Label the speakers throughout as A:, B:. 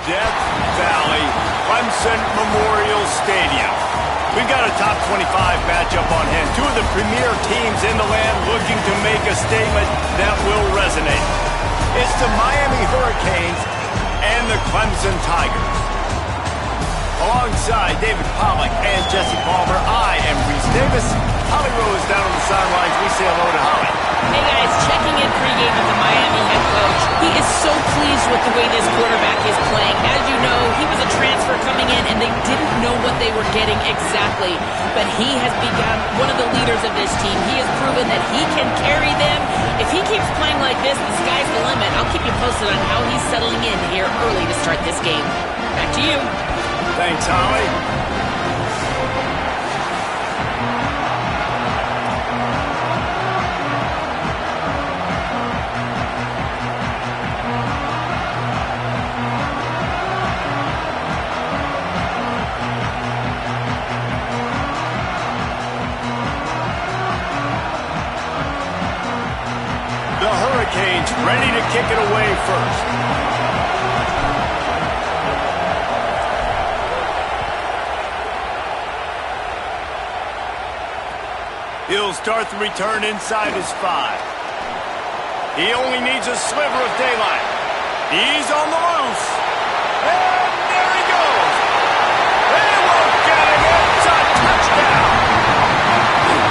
A: Death Valley, Clemson Memorial Stadium. We've got a top 25 matchup on hand. Two of the premier teams in the land looking to make a statement that will resonate. It's the Miami Hurricanes and the Clemson Tigers. Alongside David Pollack and Jesse Palmer, I am Reese Davis. Holly Rose down on the sidelines. We say hello to Holly.
B: Hey guys, checking in pregame with the Miami head coach. He is so pleased with the way this quarterback is playing. As you know, he was a transfer coming in and they didn't know what they were getting exactly. But he has become one of the leaders of this team. He has proven that he can carry them. If he keeps playing like this, the sky's the limit. I'll keep you posted on how he's settling in here early to start this game. Back to you.
A: Thanks, Holly. The Hurricanes ready to kick it away first. He'll start the return inside his 5. He only needs a sliver of daylight. He's on the loose. And there he goes. They won't get him. It's a touchdown.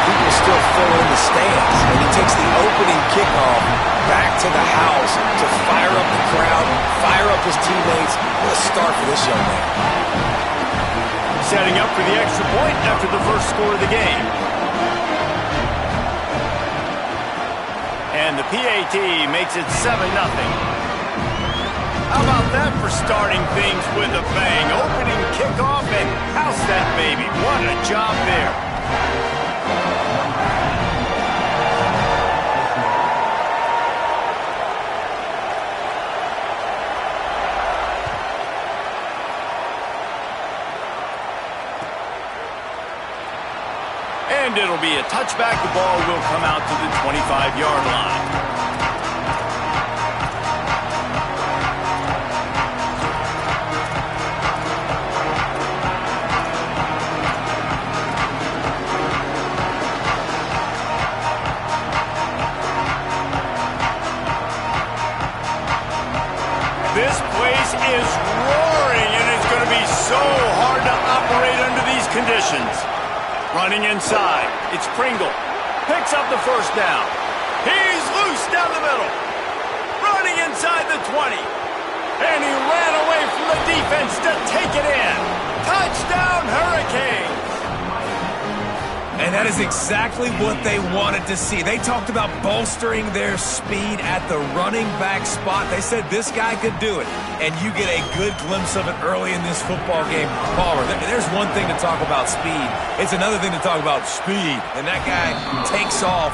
C: People still fill in the stands, and he takes the opening kickoff back to the house to fire up the crowd, fire up his teammates. What a start for this young man.
A: Setting up for the extra point after the first score of the game. And the PAT makes it 7-0. How about that for starting things with a bang? Opening kickoff and house that baby. What a job there. And it'll be a touchback. The ball will come out to the 25-yard line. This place is roaring, and it's going to be so hard to operate under these conditions. Running inside, it's Pringle. Picks up the first down. He's loose down the middle. Running inside the 20. And he ran away from the defense to take it in. Touchdown, Hurricanes!
C: And that is exactly what they wanted to see. They talked about bolstering their speed at the running back spot. They said this guy could do it. And you get a good glimpse of it early in this football game. Palmer, there's one thing to talk about speed. It's another thing to talk about speed. And that guy takes off,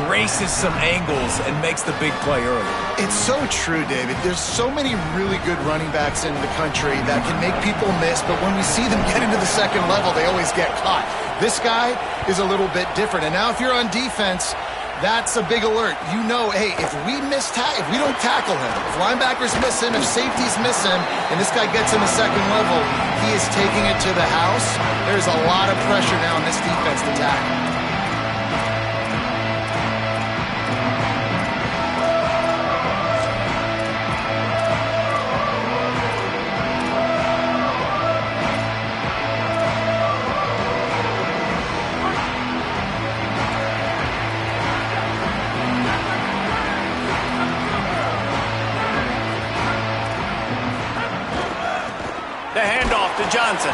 C: erases some angles, and makes the big play early.
D: It's so true, David. There's so many really good running backs in the country that can make people miss, but when we see them get into the second level, they always get caught. This guy is a little bit different. And now if you're on defense, that's a big alert. You know, hey, if we don't tackle him, if linebackers miss him, if safeties miss him, and this guy gets in the second level, he is taking it to the house. There's a lot of pressure now on this defense to tackle.
A: The handoff to Johnson.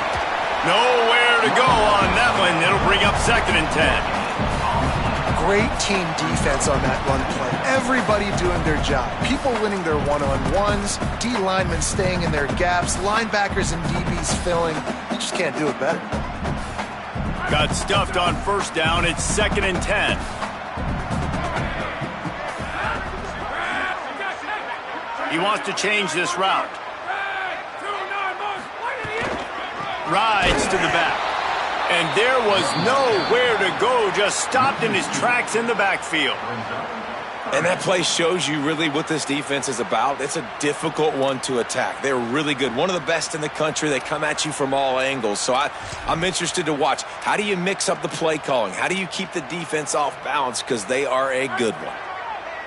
A: Nowhere to go on that one. It'll bring up 2nd and 10.
D: Great team defense on that run play. Everybody doing their job. People winning their one-on-ones, D linemen staying in their gaps, linebackers and DBs filling. You just can't do it better.
A: Got stuffed on first down. It's 2nd and 10. He wants to change this route. Rides to the back. And there was nowhere to go, just stopped in his tracks in the backfield.
C: And that play shows you really what this defense is about. It's a difficult one to attack. They're really good. One of the best in the country. They come at you from all angles. So I'm interested to watch. How do you mix up the play calling? How do you keep the defense off balance? Because they are a good one.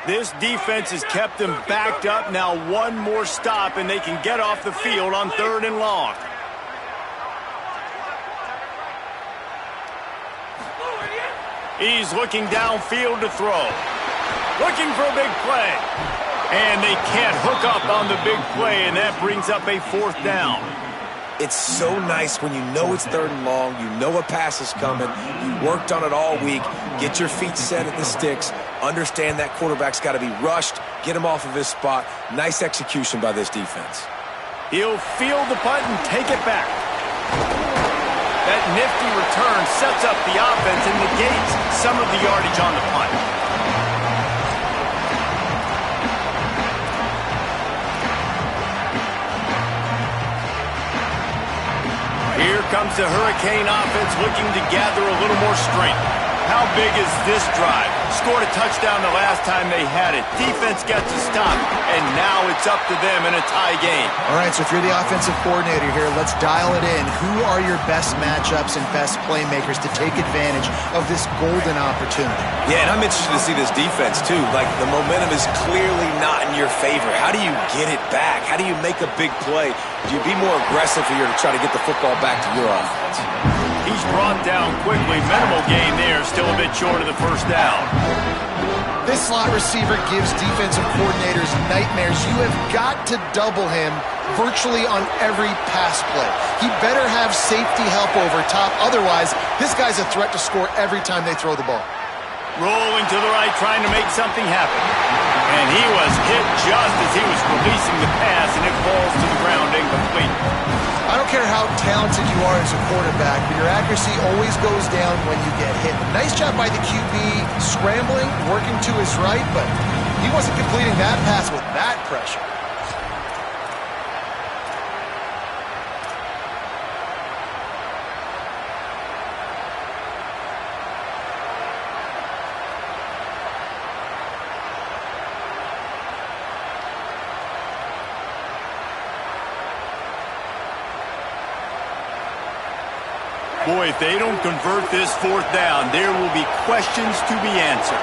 A: This defense has kept them backed up. Now one more stop, and they can get off the field on 3rd and long. He's looking downfield to throw. Looking for a big play. And they can't hook up on the big play, and that brings up a 4th down.
C: It's so nice when you know it's 3rd and long, you know a pass is coming, you worked on it all week, get your feet set at the sticks, understand that quarterback's got to be rushed, get him off of his spot. Nice execution by this defense.
A: He'll field the punt and take it back. That nifty return sets up the offense and negates some of the yardage on the punt. Here comes the Hurricane offense looking to gather a little more strength. How big is this drive? Scored a touchdown the last time they had it. Defense gets a stop, and now it's up to them in a tie game.
D: All right, so if you're the offensive coordinator here, let's dial it in. Who are your best matchups and best playmakers to take advantage of this golden opportunity?
C: Yeah, and I'm interested to see this defense, too. Like, the momentum is clearly not in your favor. How do you get it back? How do you make a big play? Do you be more aggressive here to try to get the football back to your offense?
A: He's brought down quickly. Minimal gain there. Still a bit short of the 1st down.
D: This slot receiver gives defensive coordinators nightmares. You have got to double him virtually on every pass play. He better have safety help over top. Otherwise, this guy's a threat to score every time they throw the ball.
A: Rolling to the right, trying to make something happen. And he was hit just as he was releasing the pass, and it falls to the ground incomplete.
D: I don't care how talented you are as a quarterback, but your accuracy always goes down when you get hit. Nice job by the QB scrambling, working to his right, but he wasn't completing that pass with that pressure.
A: Boy, if they don't convert this 4th down, there will be questions to be answered.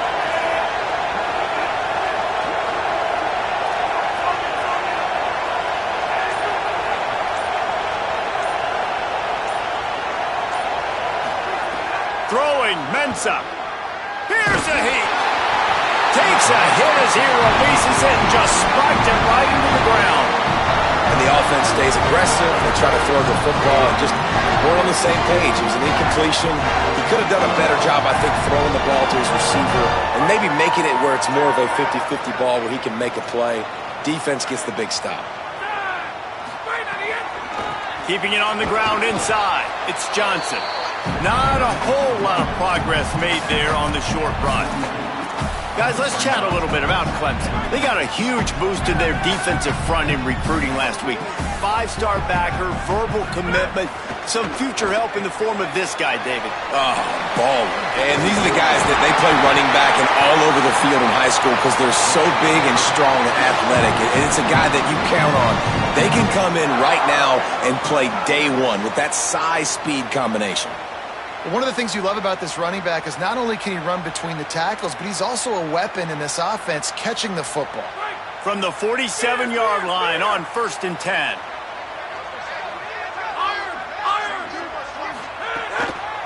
A: Throwing, Mensah. Here's a heat. Takes a hit as he releases it and just spiked it right into the ground.
C: And the offense stays aggressive. They try to throw the football and just weren't on the same page. It was an incompletion. He could have done a better job, I think, throwing the ball to his receiver and maybe making it where it's more of a 50-50 ball where he can make a play. Defense gets the big stop.
A: Keeping it on the ground inside. It's Johnson. Not a whole lot of progress made there on the short run. Guys, let's chat a little bit about Clemson. They got a huge boost in their defensive front in recruiting last week. 5-star backer, verbal commitment, some future help in the form of this guy, David.
C: Oh, baller. And these are the guys that they play running back and all over the field in high school because they're so big and strong and athletic. And it's a guy that you count on. They can come in right now and play day one with that size-speed combination.
D: One of the things you love about this running back is not only can he run between the tackles, but he's also a weapon in this offense catching the football.
A: From the 47-yard line on 1st and 10.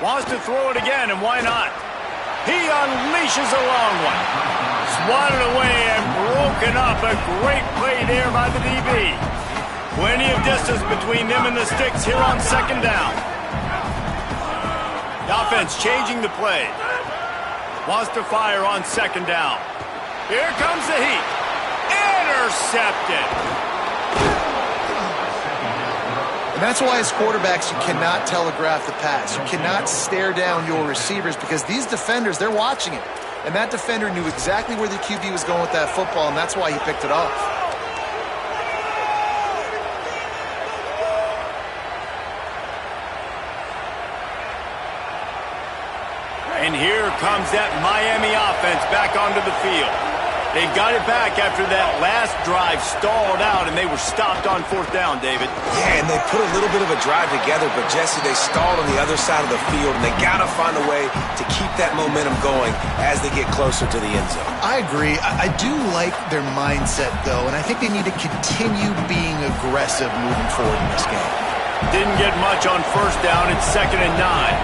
A: Wants to throw it again, and why not? He unleashes a long one. Swatted away and broken up. A great play there by the DB. Plenty of distance between them and the sticks here on 2nd down. The offense changing the play. Wants to fire on 2nd down. Here comes the heat. Intercepted.
D: And that's why as quarterbacks, you cannot telegraph the pass. You cannot stare down your receivers because these defenders, they're watching it. And that defender knew exactly where the QB was going with that football, and that's why he picked it off.
A: And here comes that Miami offense back onto the field. They got it back after that last drive stalled out, and they were stopped on 4th down, David.
C: Yeah, and they put a little bit of a drive together, but, Jesse, they stalled on the other side of the field, and they got to find a way to keep that momentum going as they get closer to the end zone.
D: I agree. I do like their mindset, though, and I think they need to continue being aggressive moving forward in this game.
A: Didn't get much on 1st down. It's 2nd and 9.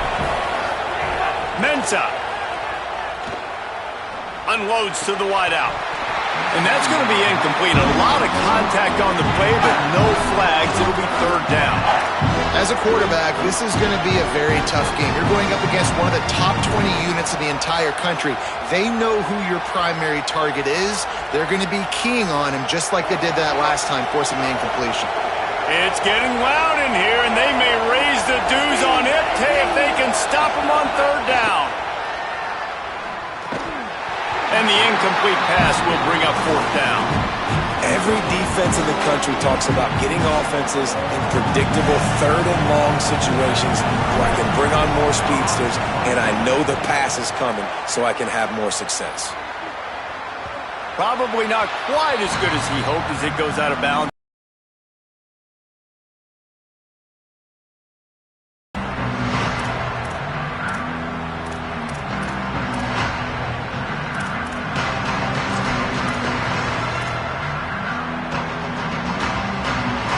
A: Mensah unloads to the wideout. And that's going to be incomplete. A lot of contact on the play, but no flags. It'll be 3rd down.
D: As a quarterback, this is going to be a very tough game. You're going up against one of the top 20 units in the entire country. They know who your primary target is. They're going to be keying on him just like they did that last time, forcing the incompletion.
A: It's getting loud in here, and they may raise the dues on it if they can stop him on 3rd down. And the incomplete pass will bring up 4th down.
C: Every defense in the country talks about getting offenses in predictable 3rd and long situations where I can bring on more speedsters and I know the pass is coming so I can have more success.
A: Probably not quite as good as he hoped as it goes out of bounds.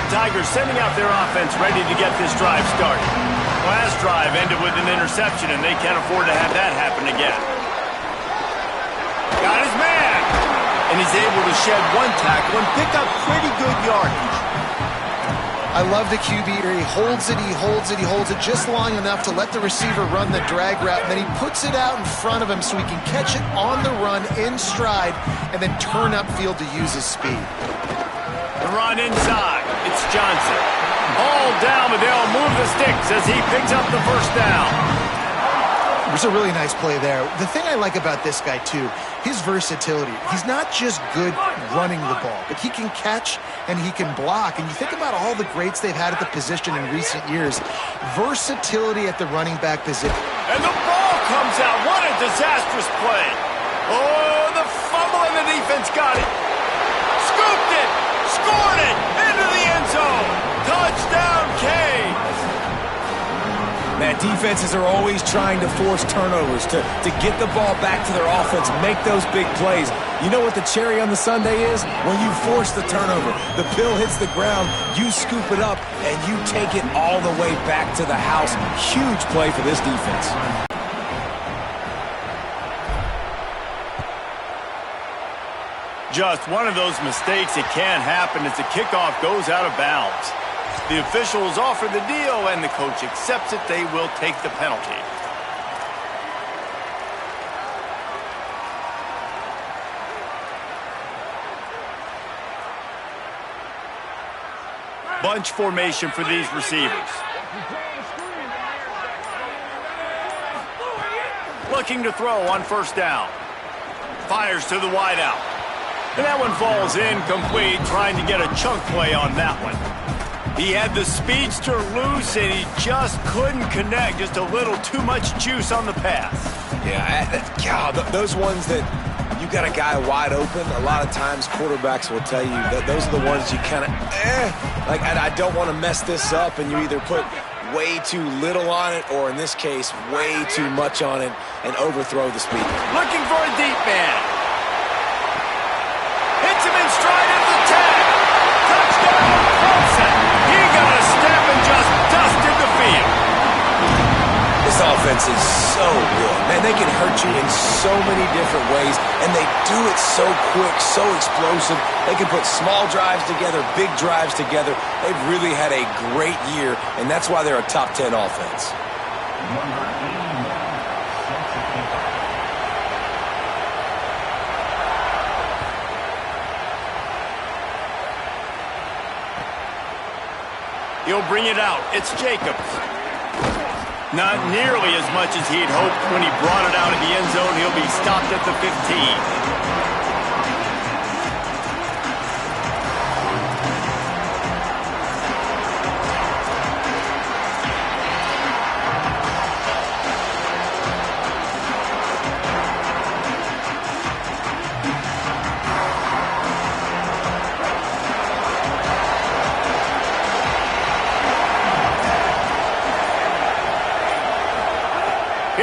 A: Tigers sending out their offense ready to get this drive started. Last drive ended with an interception, and they can't afford to have that happen again. Got his man! And he's able to shed one tackle and pick up pretty good yardage.
D: I love the QB here. He holds it, he holds it, he holds it just long enough to let the receiver run the drag route, and then he puts it out in front of him so he can catch it on the run in stride and then turn upfield to use his speed.
A: The run inside. It's Johnson. All down, but they'll move the sticks as he picks up the 1st down.
D: It was a really nice play there. The thing I like about this guy, too, his versatility. He's not just good running the ball, but he can catch and he can block. And you think about all the greats they've had at the position in recent years. Versatility at the running back position.
A: And the ball comes out. What a disastrous play. Oh, the fumble and the defense got it. Scooped it. Scored it into the end zone. Touchdown, Canes.
C: Man, defenses are always trying to force turnovers to get the ball back to their offense, make those big plays. You know what the cherry on the sundae is? When you force the turnover, the pill hits the ground, you scoop it up, and you take it all the way back to the house. Huge play for this defense.
A: Just one of those mistakes that can happen as the kickoff goes out of bounds. The officials offer the deal, and the coach accepts it. They will take the penalty. Bunch formation for these receivers. Looking to throw on 1st down. Fires to the wideout. And that one falls incomplete, trying to get a chunk play on that one. He had the speedster loose, and he just couldn't connect. Just a little too much juice on the pass.
C: Yeah, those ones that you got a guy wide open, a lot of times quarterbacks will tell you that those are the ones you kind of, like, I don't want to mess this up, and you either put way too little on it, or in this case, way too much on it, and overthrow the speed.
A: Looking for a deep man. Hits him in stride at the 10. Touchdown, Clemson. He got a step and just dusted the field.
C: This offense is so good. Man, they can hurt you in so many different ways, and they do it so quick, so explosive. They can put small drives together, big drives together. They've really had a great year, and that's why they're a top 10 offense.
A: He'll bring it out. It's Jacobs. Not nearly as much as he'd hoped when he brought it out of the end zone. He'll be stopped at the 15.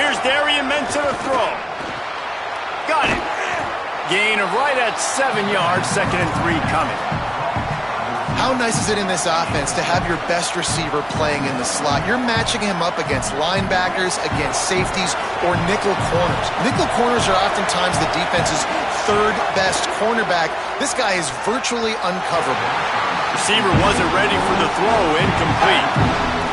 A: Here's Darian Mensa to throw. Got it. Gain of right at 7 yards, 2nd and 3 coming.
D: How nice is it in this offense to have your best receiver playing in the slot? You're matching him up against linebackers, against safeties, or nickel corners. Nickel corners are oftentimes the defense's third best cornerback. This guy is virtually uncoverable.
A: Receiver wasn't ready for the throw, incomplete.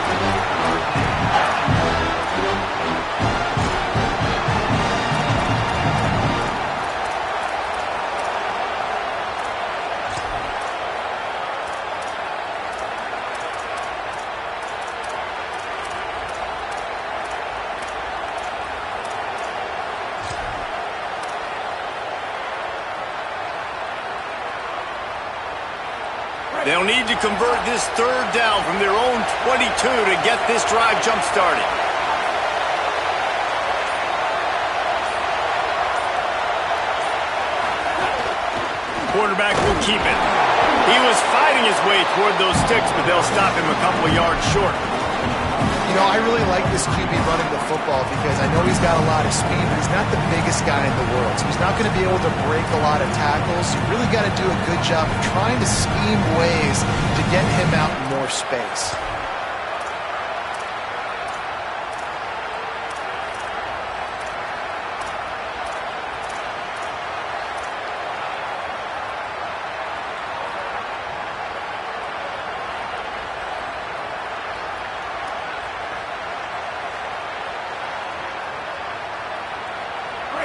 A: They'll need to convert this 3rd down from their own 22 to get this drive jump-started. Quarterback will keep it. He was fighting his way toward those sticks, but they'll stop him a couple of yards short.
D: You know, I really like this QB running the football because I know he's got a lot of speed, but he's not the biggest guy in the world. So he's not going to be able to break a lot of tackles. You really got to do a good job of trying to scheme ways to get him out in more space.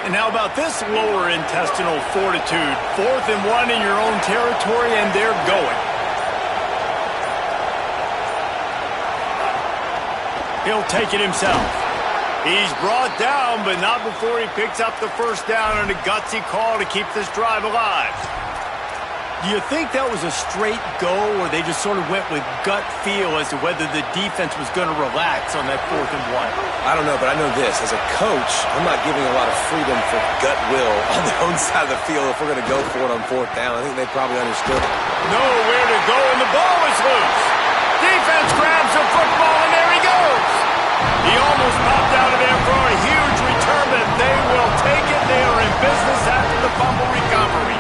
A: And how about this lower intestinal fortitude? 4th and 1 in your own territory, and they're going. He'll take it himself. He's brought down, but not before he picks up the 1st down on a gutsy call to keep this drive alive. Do you think that was a straight go, or they just sort of went with gut feel as to whether the defense was going to relax on that 4th and 1?
C: I don't know, but I know this. As a coach, I'm not giving a lot of freedom for gut will on their own side of the field if we're going to go for it on 4th down. I think they probably understood it.
A: Nowhere to go, and the ball is loose. Defense grabs the football, and there he goes. He almost popped out of there for a huge return, but they will take it. They are in business after the fumble recovery.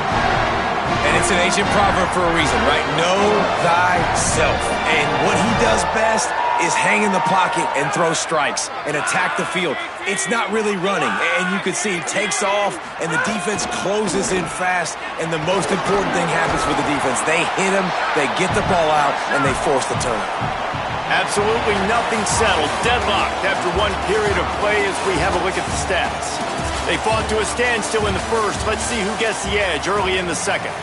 C: And it's an ancient proverb for a reason, right? Know thyself. And what he does best is hang in the pocket and throw strikes and attack the field. It's not really running. And you can see he takes off, and the defense closes in fast. And the most important thing happens for the defense. They hit him, they get the ball out, and they force the turnover.
A: Absolutely nothing settled. Deadlocked after one period of play as we have a look at the stats. They fought to a standstill in the 1st. Let's see who gets the edge early in the 2nd.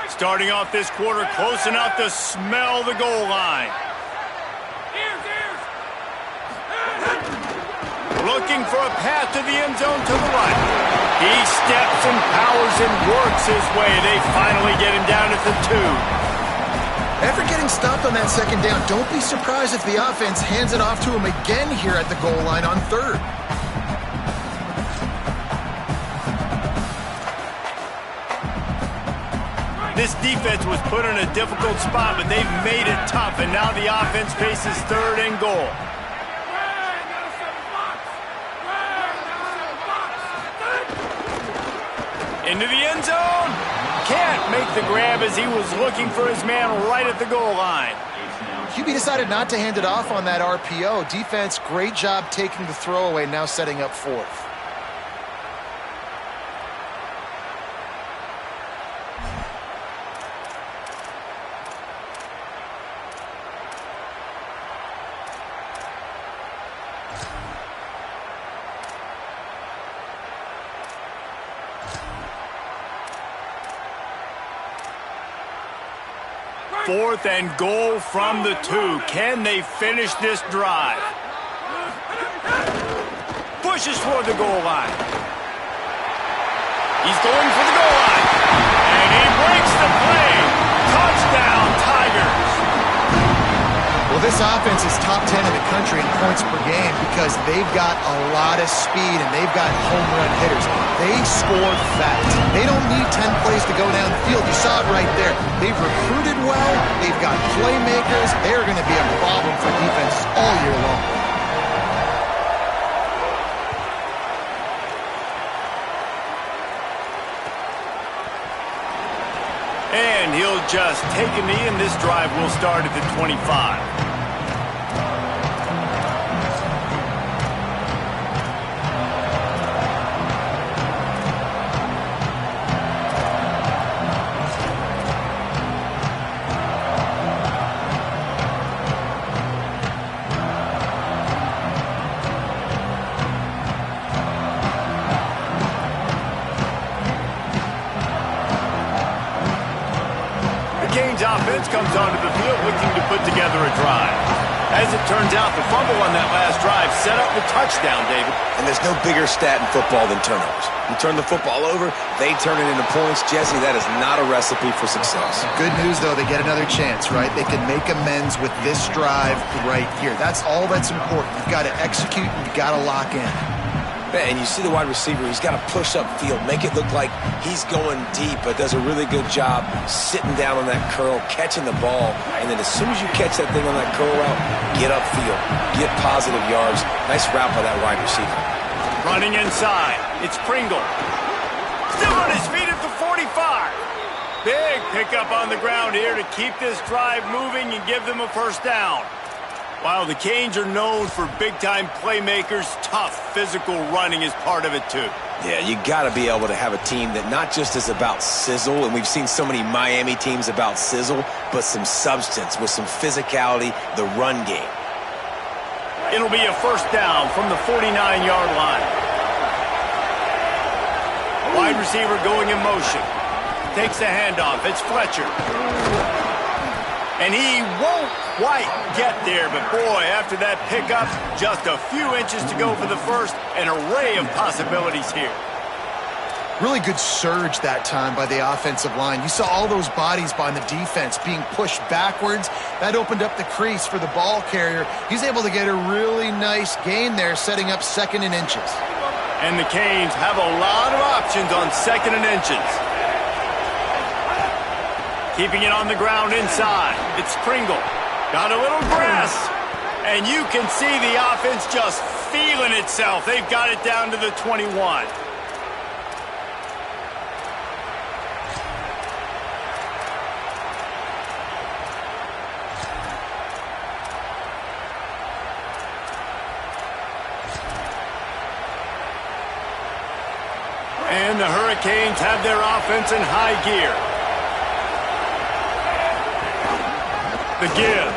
A: Starting off this quarter close enough to smell the goal line. Looking for a path to the end zone to the right. He steps and powers and works his way. They finally get him down at the 2.
D: After getting stopped on that 2nd down, don't be surprised if the offense hands it off to him again here at the goal line on 3rd.
A: This defense was put in a difficult spot, but they've made it tough, and now the offense faces 3rd and goal. Into the end zone. Can't make the grab as he was looking for his man right at the goal line.
D: QB decided not to hand it off on that RPO. Defense, great job taking the throwaway, now setting up 4th.
A: Fourth and goal from the 2. Can they finish this drive? Pushes toward the goal line. He's going for the goal line. And he breaks the play. Touchdown, Tigers.
D: Well, this offense is top 10 in the country in points per game because they've got a lot of speed and they've got home run hitters. They score fast. They don't need 10 plays to go down the field. You saw it right there. They've recruited well. They've got playmakers. They're going to be a problem for defenses all year long.
A: And he'll just take a knee, and this drive will start at the 25. Offense comes onto the field looking to put together a drive. As it turns out, the fumble on that last drive set up the touchdown, David.
C: And there's no bigger stat in football than turnovers. You turn the football over, they turn it into points. Jesse, that is not a recipe for success.
D: Good news, though, they get another chance, right? They can make amends with this drive right here. That's all that's important. You've got to execute, and you've got to lock in.
C: And you see the wide receiver, he's got to push up field, make it look like he's going deep, but does a really good job sitting down on that curl, catching the ball, and then as soon as you catch that thing on that curl route, get upfield, get positive yards. Nice route by that wide receiver.
A: Running inside, it's Pringle. Still on his feet at the 45. Big pickup on the ground here to keep this drive moving and give them a first down. While the Canes are known for big-time playmakers, tough physical running is part of it, too.
C: Yeah, you got to be able to have a team that not just is about sizzle, and we've seen so many Miami teams about sizzle, but some substance with some physicality, the run game.
A: It'll be a first down from the 49-yard line. Wide receiver going in motion. Takes the handoff. It's Fletcher. And he won't quite get there, but boy, after that pickup, just a few inches to go for the first, an array of possibilities here.
D: Really good surge that time by the offensive line. You saw all those bodies by the defense being pushed backwards. That opened up the crease for the ball carrier. He's able to get a really nice gain there, setting up 2nd and inches.
A: And the Canes have a lot of options on 2nd and inches. Keeping it on the ground inside. It's Pringle. Got a little grass. And you can see the offense just feeling itself. They've got it down to the 21. And the Hurricanes have their offense in high gear. The give.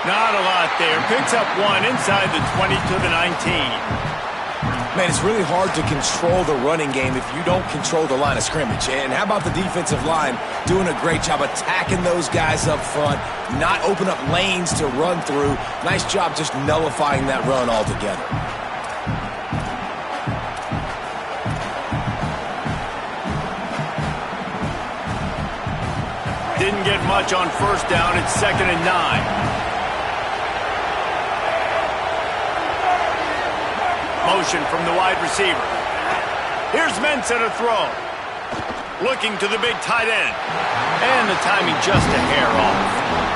A: Not a lot there. Picks up one inside the 20 to the 19.
C: Man, it's really hard to control the running game if you don't control the line of scrimmage. And how about the defensive line doing a great job attacking those guys up front, not open up lanes to run through. Nice job just nullifying that run altogether.
A: Didn't get much on first down. It's 2nd and 9. Motion from the wide receiver. Here's Mensah to throw. Looking to the big tight end. And the timing just a hair off.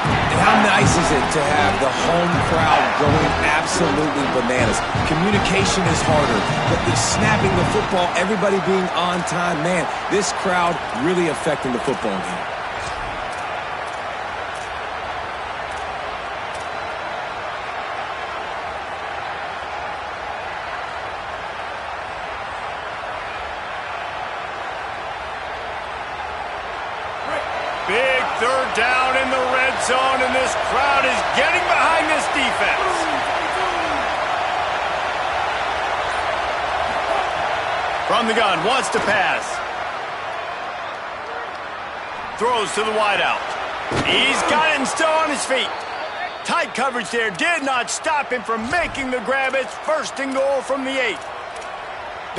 C: And how nice is it to have the home crowd going absolutely bananas? Communication is harder, but the snapping the football, everybody being on time, man, this crowd really affecting the football game.
A: Big third down in the red zone, and this crowd is getting behind this defense. From the gun, wants to pass. Throws to the wideout. He's got it and still on his feet. Tight coverage there did not stop him from making the grab. It's 1st and goal from the 8.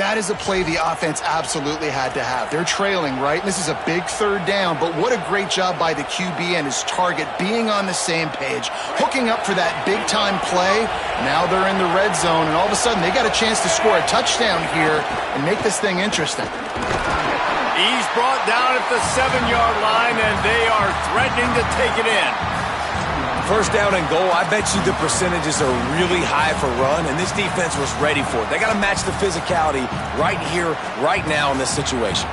D: That is a play the offense absolutely had to have. They're trailing, right? This is a big third down, but what a great job by the QB and his target being on the same page, hooking up for that big-time play. Now they're in the red zone, and all of a sudden they got a chance to score a touchdown here and make this thing interesting.
A: He's brought down at the 7-yard line, and they are threatening to take it in.
C: First down and goal, I bet you the percentages are really high for run, and this defense was ready for it. They got to match the physicality right here, right now in this situation.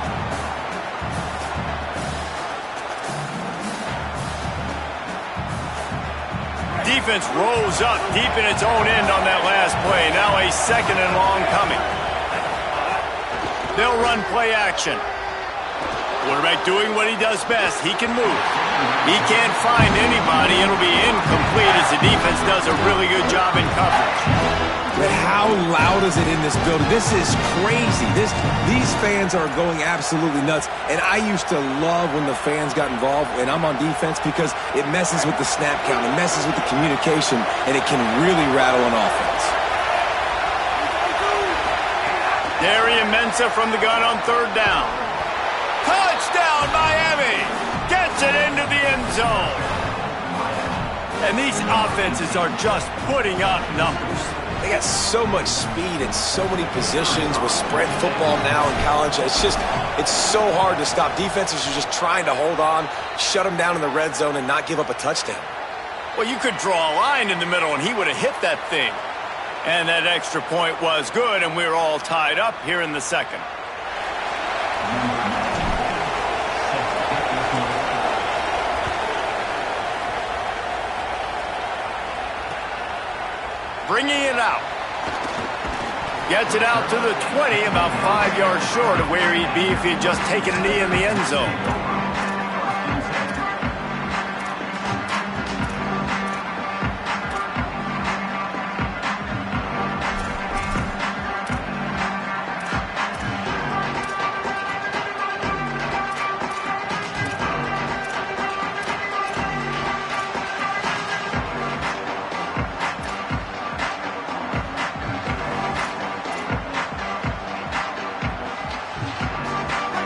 A: Defense rolls up deep in its own end on that last play. Now a second and long coming. They'll run play action. Quarterback doing what he does best. He can move. He can't find anybody. It'll be incomplete as the defense does a really good job in coverage.
C: But how loud is it in this building? This is crazy. These fans are going absolutely nuts. And I used to love when the fans got involved when I'm on defense because it messes with the snap count. It messes with the communication, and it can really rattle an offense.
A: Darian Mensah from the gun on third down. Touchdown, Miami! Gets it into the end zone. And these offenses are just putting up numbers.
C: They got so much speed and so many positions with spread football now in college. It's so hard to stop. Defenses are just trying to hold on, shut them down in the red zone, and not give up a touchdown.
A: Well, you could draw a line in the middle, and he would have hit that thing. And that extra point was good, and we're all tied up here in the second. Bringing it out. Gets it out to the 20, about 5 yards short of where he'd be if he'd just taken a knee in the end zone.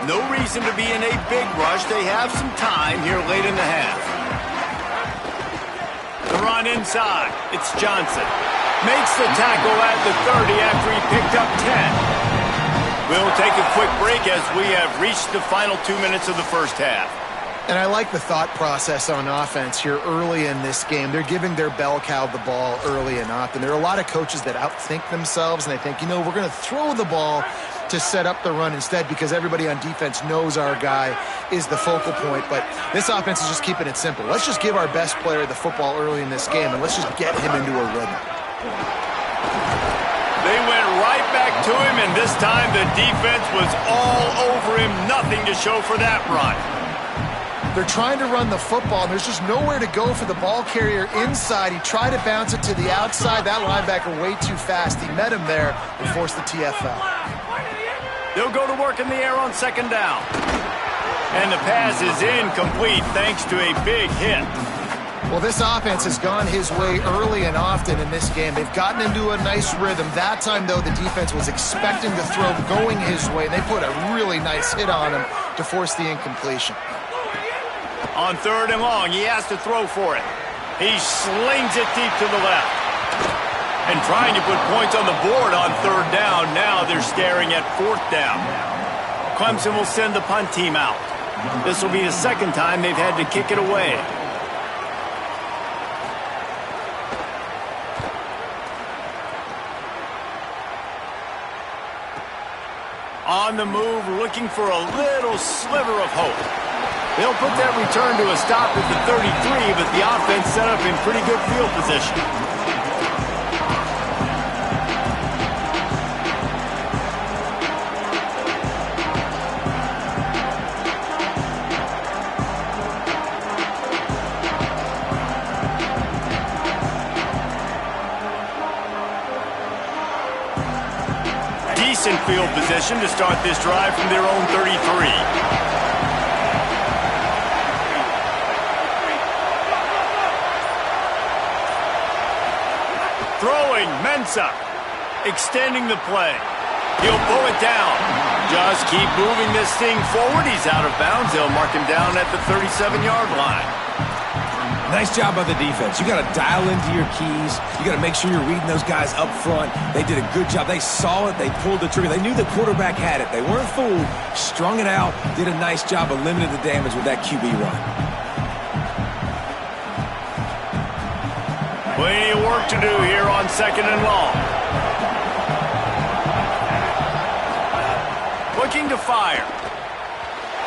A: No reason to be in a big rush. They have some time here late in the half. The run inside. It's Johnson. Makes the tackle at the 30 after he picked up 10. We'll take a quick break as we have reached the final 2 minutes of the first half.
D: And I like the thought process on offense here early in this game. They're giving their bell cow the ball early and often. There are a lot of coaches that outthink themselves, and they think, we're going to throw the ball to set up the run instead because everybody on defense knows our guy is the focal point. But this offense is just keeping it simple. Let's just give our best player the football early in this game, and let's just get him into a rhythm.
A: They went right back to him, and this time the defense was all over him. Nothing to show for that run.
D: They're trying to run the football, and there's just nowhere to go for the ball carrier inside. He tried to bounce it to the outside. That linebacker way too fast. He met him there and forced the TFL.
A: They'll go to work in the air on second down. And the pass is incomplete thanks to a big hit.
D: Well, this offense has gone his way early and often in this game. They've gotten into a nice rhythm. That time, though, the defense was expecting the throw going his way. They put a really nice hit on him to force the incompletion.
A: On third and long, he has to throw for it. He slings it deep to the left. And trying to put points on the board on third down. Now they're staring at fourth down. Clemson will send the punt team out. This will be the second time they've had to kick it away. On the move, looking for a little sliver of hope. They'll put that return to a stop at the 33, but the offense set up in pretty good field position. Decent field position to start this drive from their own 33. Throwing, Mensah, extending the play. He'll pull it down. Just keep moving this thing forward. He's out of bounds. They'll mark him down at the 37-yard line.
C: Nice job by the defense. You got to dial into your keys. You got to make sure you're reading those guys up front. They did a good job. They saw it. They pulled the trigger. They knew the quarterback had it. They weren't fooled. Strung it out. Did a nice job of limiting the damage with that QB run.
A: Plenty of work to do here on 2nd and long. Looking to fire.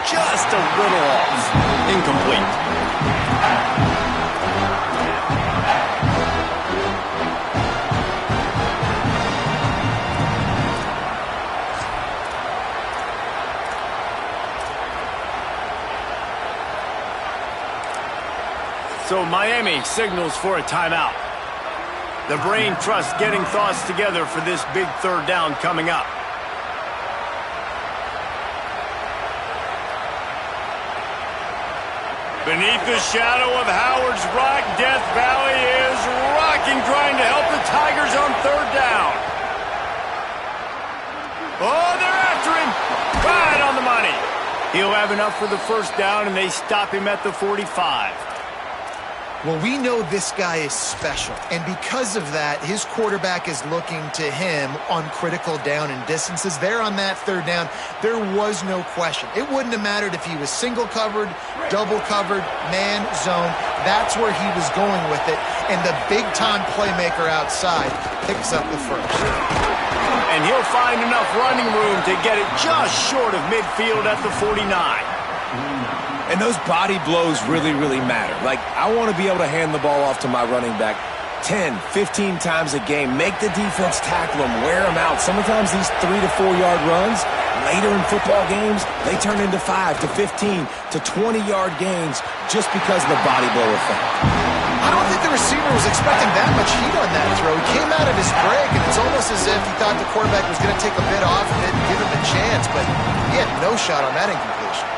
A: Just a little off. Incomplete. So Miami signals for a timeout. The brain trust getting thoughts together for this big 3rd down coming up. Beneath the shadow of Howard's Rock, Death Valley is rocking, trying to help the Tigers on 3rd down. Oh, they're after him. Right on the money. He'll have enough for the 1st down, and they stop him at the 45.
D: Well, we know this guy is special, and because of that, his quarterback is looking to him on critical down and distances. There on that 3rd down, there was no question. It wouldn't have mattered if he was single covered, double covered, man, zone. That's where he was going with it, and the big-time playmaker outside picks up the 1st.
A: And he'll find enough running room to get it just short of midfield at the 49.
C: And those body blows really, really matter. Like, I want to be able to hand the ball off to my running back 10, 15 times a game. Make the defense tackle him, wear him out. Sometimes these 3 to 4 yard runs, later in football games, they turn into 5 to 15 to 20-yard gains just because of the body blow effect.
D: I don't think the receiver was expecting that much heat on that throw. He came out of his break, and it's almost as if he thought the quarterback was going to take a bit off of it and give him a chance, but he had no shot on that incompletion.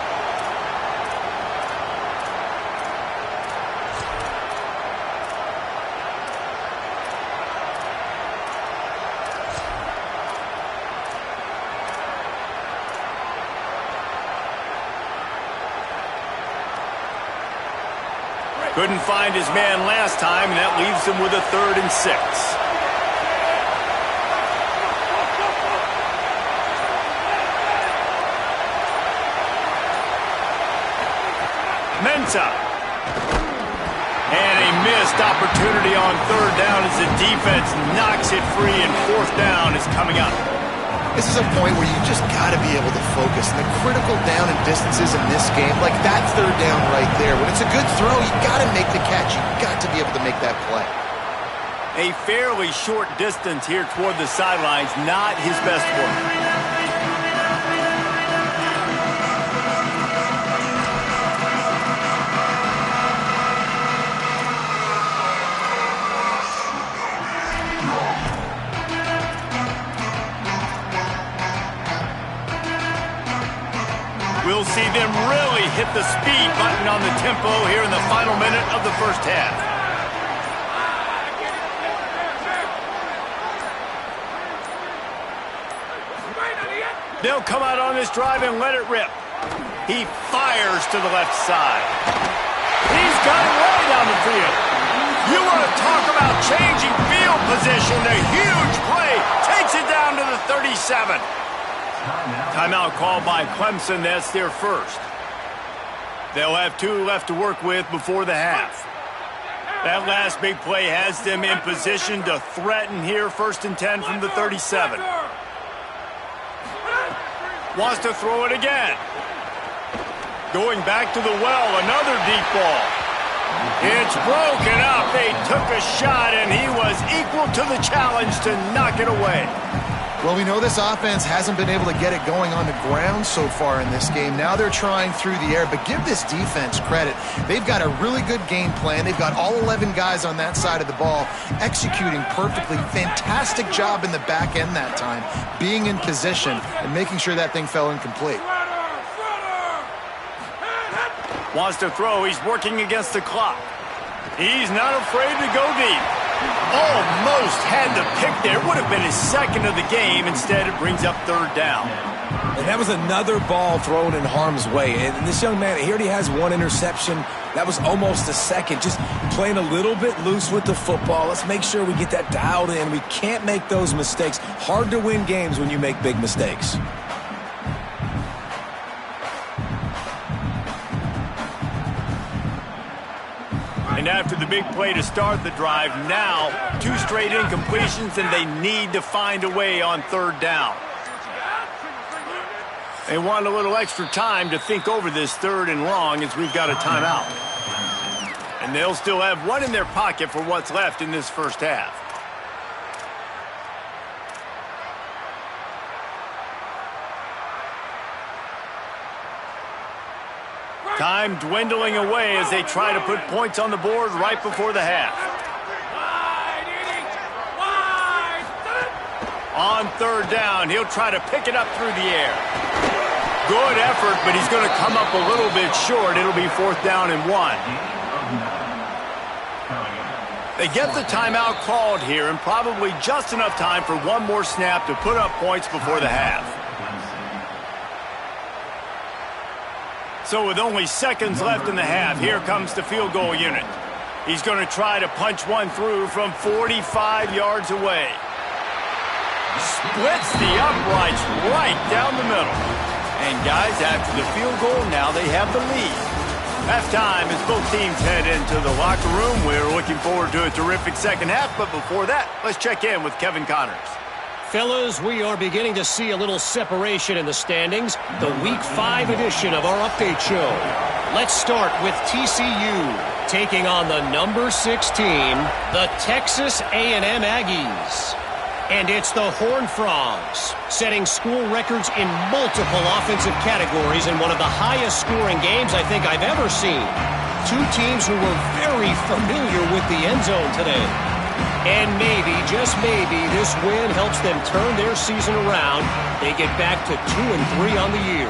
A: Couldn't find his man last time, and that leaves him with a 3rd and 6. Mensah. And a missed opportunity on 3rd down as the defense knocks it free, and 4th down is coming up.
D: This is a point where you just got to be able to focus. And the critical down and distances in this game, like that 3rd down right there, when it's a good throw, you got to make the catch. You got to be able to make that play.
A: A fairly short distance here toward the sidelines, not his best work. We'll see them really hit the speed button on the tempo here in the final minute of the 1st half. They'll come out on this drive and let it rip. He fires to the left side. He's got it way down the field. You want to talk about changing field position. A huge play takes it down to the 37. Timeout called by Clemson. That's their 1st. They'll have 2 left to work with before the half. That last big play has them in position to threaten here. 1st and 10 from the 37. Wants to throw it again. Going back to the well, another deep ball. It's broken up. They took a shot, and he was equal to the challenge to knock it away.
D: Well, we know this offense hasn't been able to get it going on the ground so far in this game. Now they're trying through the air, but give this defense credit. They've got a really good game plan. They've got all 11 guys on that side of the ball executing perfectly. Fantastic job in the back end that time, being in position and making sure that thing fell incomplete.
A: Wants to throw. He's working against the clock. He's not afraid to go deep. Almost had the pick there. Would have been his second of the game. Instead, it brings up third down.
C: And that was another ball thrown in harm's way. And this young man, he already has one interception. That was almost a second. Just playing a little bit loose with the football. Let's make sure we get that dialed in. We can't make those mistakes. Hard to win games when you make big mistakes.
A: And after the big play to start the drive, now 2 straight incompletions, and they need to find a way on third down. They want a little extra time to think over this 3rd and long as we've got a timeout. And they'll still have one in their pocket for what's left in this first half. Time dwindling away as they try to put points on the board right before the half. On third down, he'll try to pick it up through the air. Good effort, but he's going to come up a little bit short. It'll be 4th down and 1. They get the timeout called here, and probably just enough time for one more snap to put up points before the half. So with only seconds left in the half, here comes the field goal unit. He's going to try to punch one through from 45 yards away. Splits the uprights right down the middle. And guys, after the field goal, now they have the lead. Halftime as both teams head into the locker room. We're looking forward to a terrific second half, but before that, let's check in with Kevin Connors.
E: Fellas, we are beginning to see a little separation in the standings. The Week 5 edition of our update show. Let's start with TCU taking on the number 6 team, the Texas A&M Aggies. And it's the Horned Frogs, setting school records in multiple offensive categories in one of the highest scoring games I think I've ever seen. 2 teams who were very familiar with the end zone today. And maybe, just maybe, this win helps them turn their season around. They get back to 2-3 on the year.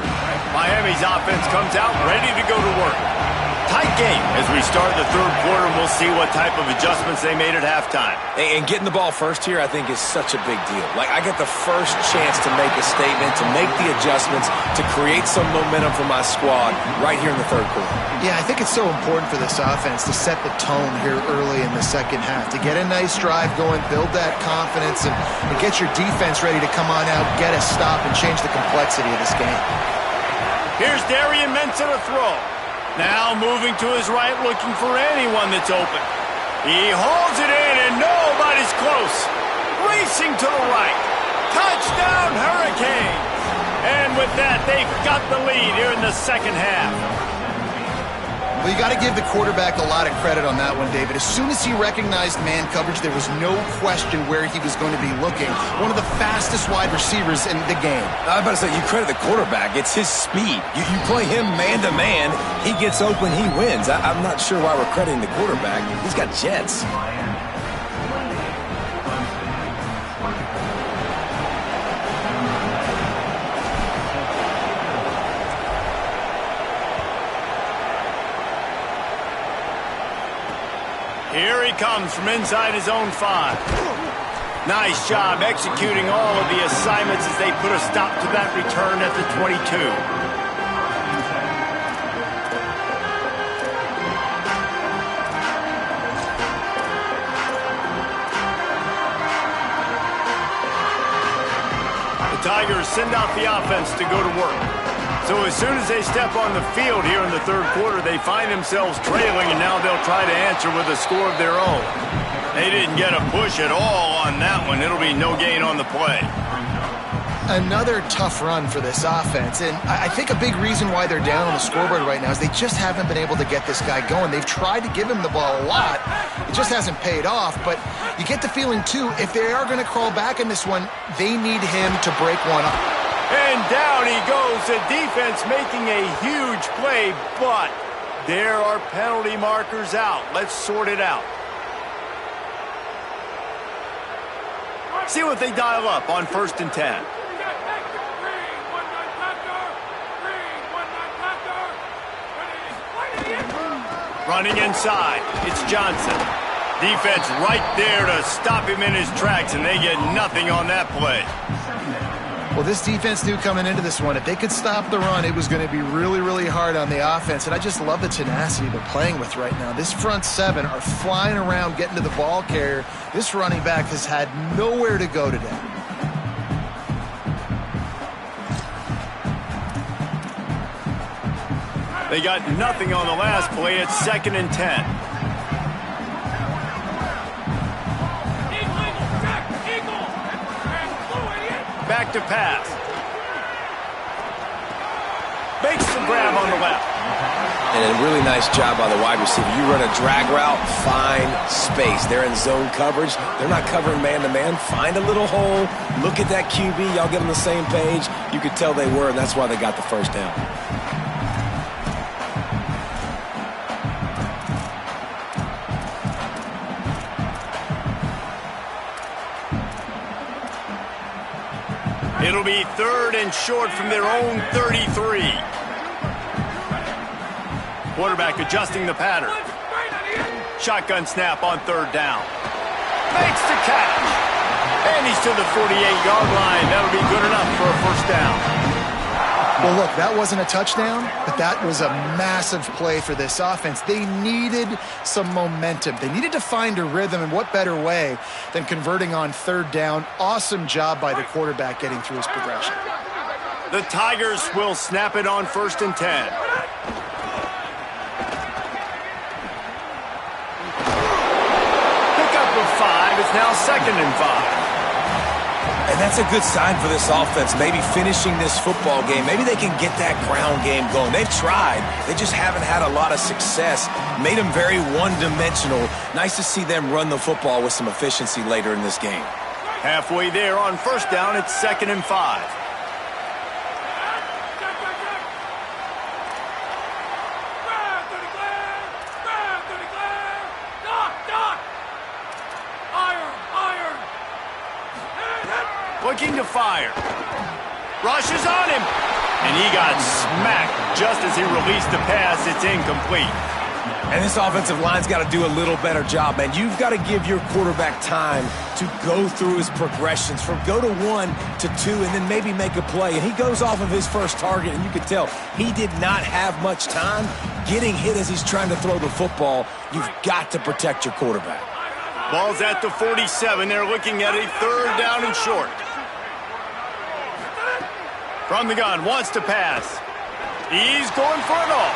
A: Miami's offense comes out ready to go to work. Tight game as we start the 3rd quarter, and we'll see what type of adjustments they made at halftime.
C: And getting the ball first here, I think, is such a big deal. Like, I get the first chance to make a statement, to make the adjustments, to create some momentum for my squad right here in the 3rd quarter.
D: Yeah, I think it's so important for this offense to set the tone here early in the second half, to get a nice drive going, build that confidence, and get your defense ready to come on out, get a stop, and change the complexity of this game.
A: Here's Darian Mensah to throw. Now moving to his right, looking for anyone that's open. He hauls it in, and nobody's close. Racing to the right. Touchdown, Hurricanes! And with that, they've got the lead here in the second half.
D: Well, you got to give the quarterback a lot of credit on that one, David. As soon as he recognized man coverage, there was no question where he was going to be looking. One of the fastest wide receivers in the game.
C: I'm about to say, you credit the quarterback. It's his speed. You play him man-to-man, he gets open, he wins. I'm not sure why we're crediting the quarterback. He's got jets.
A: Here he comes from inside his own 5. Nice job executing all of the assignments as they put a stop to that return at the 22. The Tigers send out the offense to go to work. So as soon as they step on the field here in the 3rd quarter, they find themselves trailing, and now they'll try to answer with a score of their own. They didn't get a push at all on that one. It'll be no gain on the play.
D: Another tough run for this offense, and I think a big reason why they're down on the scoreboard right now is they just haven't been able to get this guy going. They've tried to give him the ball a lot. It just hasn't paid off, but you get the feeling, too, if they are going to crawl back in this one, they need him to break one up.
A: And down he goes. The defense making a huge play, but there are penalty markers out. Let's sort it out. See what they dial up on 1st and 10. Running inside, it's Johnson. Defense right there to stop him in his tracks, and they get nothing on that play.
D: Well, this defense knew coming into this one, if they could stop the run, it was going to be really, really hard on the offense. And I just love the tenacity they're playing with right now. This front seven are flying around, getting to the ball carrier. This running back has had nowhere to go today.
A: They got nothing on the last play. It's 2nd and 10. Back to pass. Makes the grab on the left.
C: And a really nice job by the wide receiver. You run a drag route, find space. They're in zone coverage. They're not covering man-to-man. Find a little hole. Look at that QB. Y'all get on the same page. You could tell they were, and that's why they got the first down.
A: It'll be 3rd and short from their own 33. Quarterback adjusting the pattern. Shotgun snap on 3rd down. Makes the catch. And he's to the 48-yard line. That'll be good enough for a first down.
D: Well, look, that wasn't a touchdown, but that was a massive play for this offense. They needed some momentum. They needed to find a rhythm, and what better way than converting on 3rd down. Awesome job by the quarterback getting through his progression.
A: The Tigers will snap it on 1st and 10. Pickup of 5. It's now 2nd and 5.
C: And that's a good sign for this offense, maybe finishing this football game. Maybe they can get that ground game going. They've tried. They just haven't had a lot of success. Made them very one-dimensional. Nice to see them run the football with some efficiency later in this game.
A: Halfway there on 1st down, it's 2nd and 5. Looking to fire. Rushes on him. And he got smacked just as he released the pass. It's incomplete.
C: And this offensive line's got to do a little better job, man. You've got to give your quarterback time to go through his progressions from go to 1 to 2 and then maybe make a play. And he goes off of his first target, and you can tell he did not have much time getting hit as he's trying to throw the football. You've got to protect your quarterback.
A: Ball's at the 47. They're looking at a 3rd down and short. From the gun, wants to pass. He's going for it all.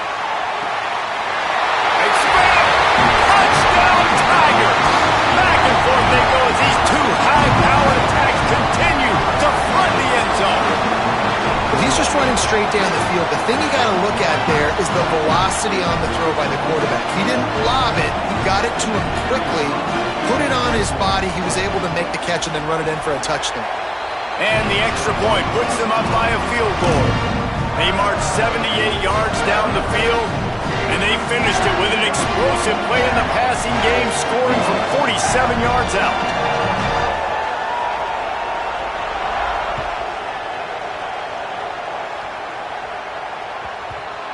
A: Touchdown Tigers! Back and forth they go as these two high-powered attacks continue to flood the end zone.
D: He's just running straight down the field. The thing you got to look at there is the velocity on the throw by the quarterback. He didn't lob it. He got it to him quickly, put it on his body. He was able to make the catch and then run it in for a touchdown.
A: And the extra point puts them up by a field goal. They marched 78 yards down the field, and they finished it with an explosive play in the passing game, scoring from 47 yards out.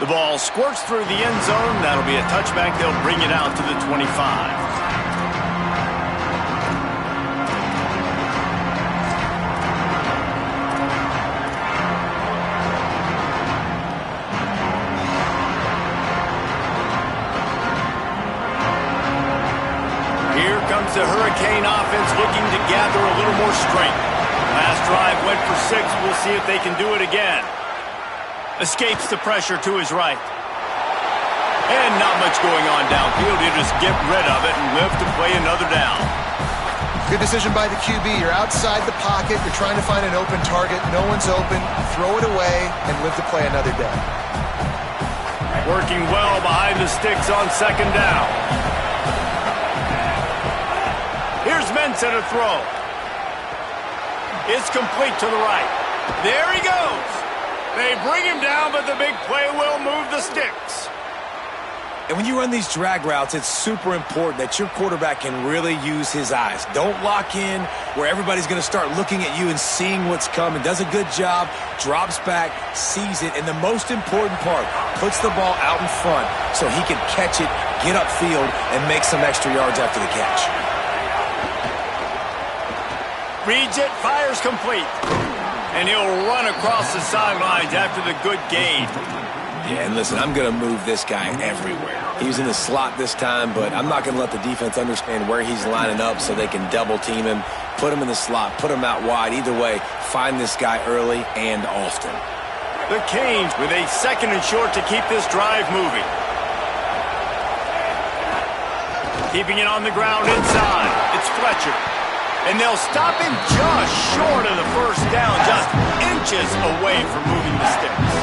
A: The ball squirts through the end zone. That'll be a touchback. They'll bring it out to the 25. The Hurricane offense looking to gather a little more strength. Last drive went for 6. We'll see if they can do it again. Escapes the pressure to his right. And not much going on downfield. He'll just get rid of it and live to play another down.
D: Good decision by the QB. You're outside the pocket. You're trying to find an open target. No one's open. Throw it away and live to play another day.
A: Working well behind the sticks on 2nd down. Here's Mensah to throw. It's complete to the right. There he goes. They bring him down, but the big play will move the sticks.
C: And when you run these drag routes, it's super important that your quarterback can really use his eyes. Don't lock in where everybody's going to start looking at you and seeing what's coming. Does a good job, drops back, sees it, and the most important part, puts the ball out in front so he can catch it, get upfield, and make some extra yards after the catch.
A: Reads it, fires complete. And he'll run across the sidelines after the good gain.
C: Yeah, and listen, I'm going to move this guy everywhere. He was in the slot this time, but I'm not going to let the defense understand where he's lining up so they can double-team him, put him in the slot, put him out wide. Either way, find this guy early and often.
A: The Canes with a 2nd and short to keep this drive moving. Keeping it on the ground inside. It's Fletcher. And they'll stop him just short of the first down, just inches away from moving the sticks.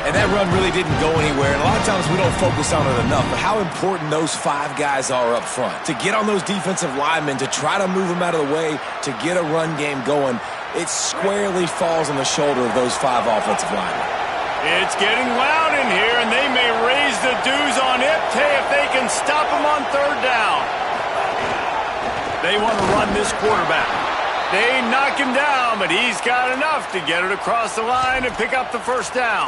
C: And that run really didn't go anywhere. And a lot of times we don't focus on it enough, but how important those 5 guys are up front. To get on those defensive linemen, to try to move them out of the way, to get a run game going, it squarely falls on the shoulder of those 5 offensive linemen.
A: It's getting loud in here, and they may raise the dues on Ipte if they can stop him on 3rd down. They want to run this quarterback. They knock him down, but he's got enough to get it across the line and pick up the 1st down.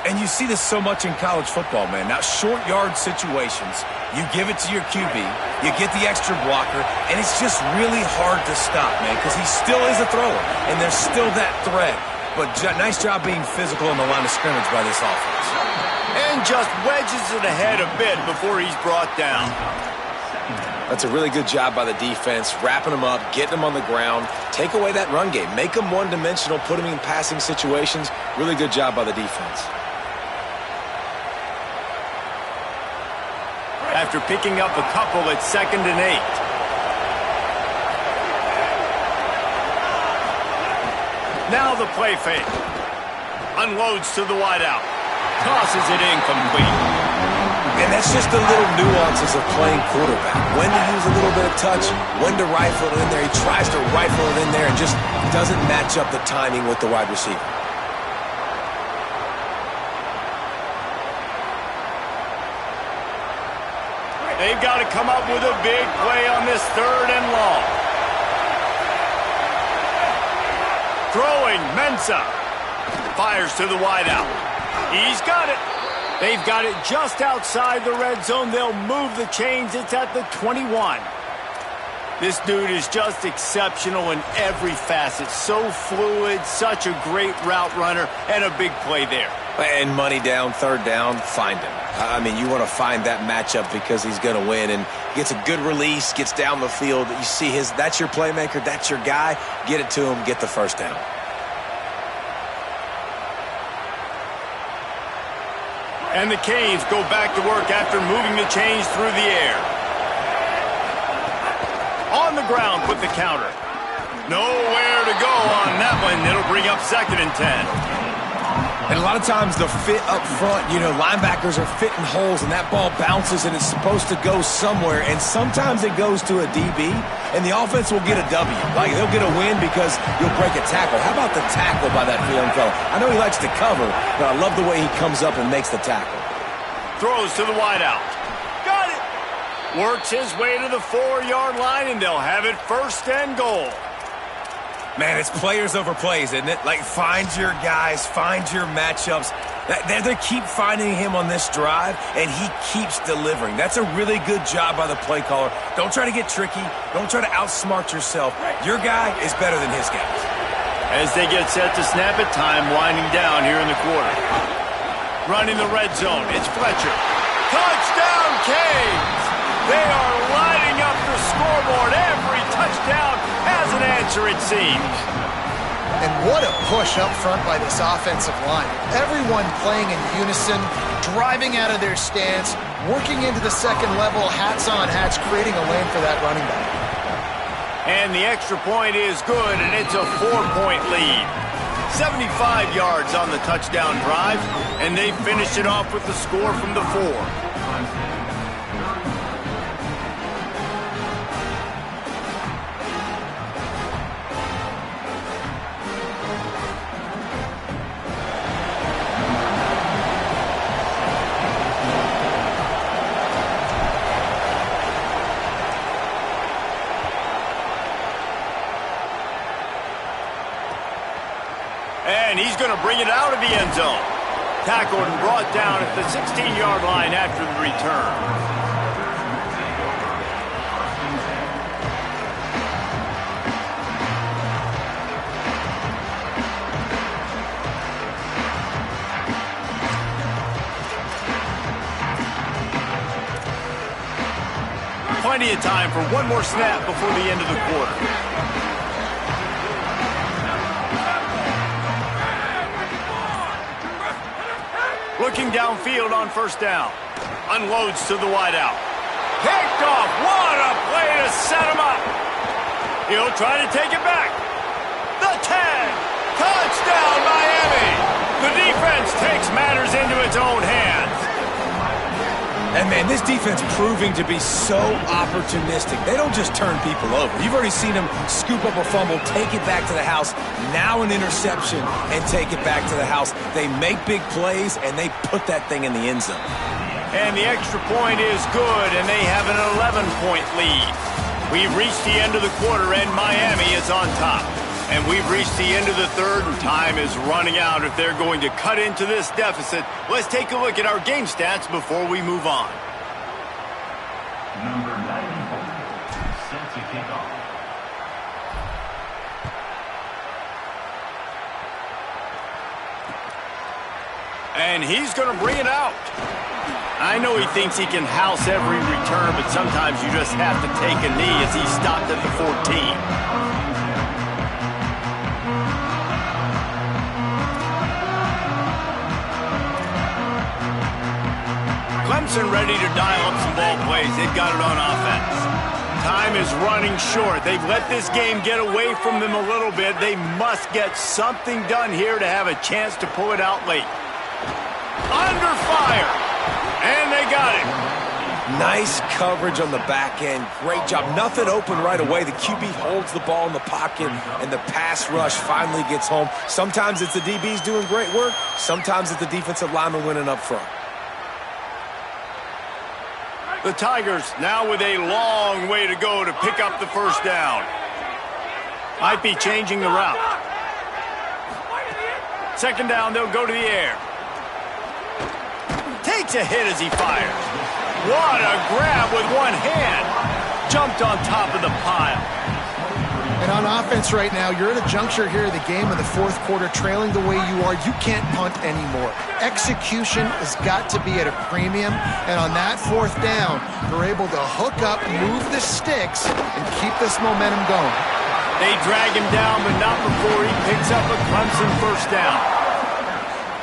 C: And you see this so much in college football, man. Now, short yard situations, you give it to your QB, you get the extra blocker, and it's just really hard to stop, man, because he still is a thrower, and there's still that threat. But nice job being physical on the line of scrimmage by this offense.
A: And just wedges it ahead a bit before he's brought down.
C: That's a really good job by the defense, wrapping them up, getting them on the ground, take away that run game, make them one-dimensional, put them in passing situations. Really good job by the defense.
A: After picking up a couple at 2nd and 8. Now the play fake. Unloads to the wideout. Tosses it incomplete.
C: And that's just the little nuances of playing quarterback. When to use a little bit of touch, when to rifle it in there. He tries to rifle it in there and just doesn't match up the timing with the wide receiver.
A: They've got to come up with a big play on this 3rd and long. Throwing, Mensah. Fires to the wideout. He's got it. They've got it just outside the red zone. They'll move the chains. It's at the 21. This dude is just exceptional in every facet. So fluid, such a great route runner, and a big play there.
C: And money down, 3rd down, find him. I mean, you want to find that matchup because he's going to win, and gets a good release, gets down the field. You see that's your playmaker, that's your guy. Get it to him, get the 1st down.
A: And the Canes go back to work after moving the chains through the air. On the ground with the counter. Nowhere to go on that one. It'll bring up 2nd and 10.
C: And a lot of times the fit up front, linebackers are fitting holes and that ball bounces and it's supposed to go somewhere. And sometimes it goes to a DB and the offense will get a W. Like they'll get a win because you'll break a tackle. How about the tackle by that young fella? I know he likes to cover, but I love the way he comes up and makes the tackle.
A: Throws to the wideout. Got it. Works his way to the 4-yard line and they'll have it 1st and goal.
C: Man, it's players over plays, isn't it? Like, find your guys, find your matchups. They keep finding him on this drive, and he keeps delivering. That's a really good job by the play caller. Don't try to get tricky. Don't try to outsmart yourself. Your guy is better than his guys.
A: As they get set to snap it, time winding down here in the quarter. Running the red zone, it's Fletcher. Touchdown, Canes! They are lighting up the scoreboard. Every touchdown has an answer, it seems.
D: And what a push up front by this offensive line. Everyone playing in unison, driving out of their stance, working into the 2nd level, hats on hats, creating a lane for that running back.
A: And the extra point is good, and it's a 4-point lead. 75 yards on the touchdown drive, and they finished it off with the score from the 4. And he's going to bring it out of the end zone. Tackled and brought down at the 16-yard line after the return. Plenty of time for one more snap before the end of the quarter. Looking downfield on first down. Unloads to the wideout. Picked off. What a play to set him up. He'll try to take it back. The 10. Touchdown, Miami. The defense takes matters into its own hands.
C: And, man, this defense proving to be so opportunistic. They don't just turn people over. You've already seen them scoop up a fumble, take it back to the house, now an interception, and take it back to the house. They make big plays, and they put that thing in the end zone.
A: And the extra point is good, and they have an 11-point lead. We've reached the end of the quarter, and Miami is on top. And we've reached the end of the third, and time is running out if they're going to cut into this deficit. Let's take a look at our game stats before we move on.
F: Number 94, set to kick off.
A: And he's going to bring it out. I know he thinks he can house every return, but sometimes you just have to take a knee as he stopped at the 14. Clemson ready to dial up some ball plays. They've got it on offense. Time is running short. They've let this game get away from them a little bit. They must get something done here to have a chance to pull it out late. Under fire. And they got it.
C: Nice coverage on the back end. Great job. Nothing open right away. The QB holds the ball in the pocket, and the pass rush finally gets home. Sometimes it's the DBs doing great work. Sometimes it's the defensive lineman winning up front.
A: The Tigers now with a long way to go to pick up the first down. Might be changing the route. Second down, they'll go to the air. Takes a hit as he fires. What a grab with one hand. Jumped on top of the pile.
D: And on offense right now, you're at a juncture here of the game in the fourth quarter, trailing the way you are. You can't punt anymore. Execution has got to be at a premium. And on that fourth down, they're able to hook up, move the sticks, and keep this momentum going.
A: They drag him down, but not before he picks up a Clemson first down.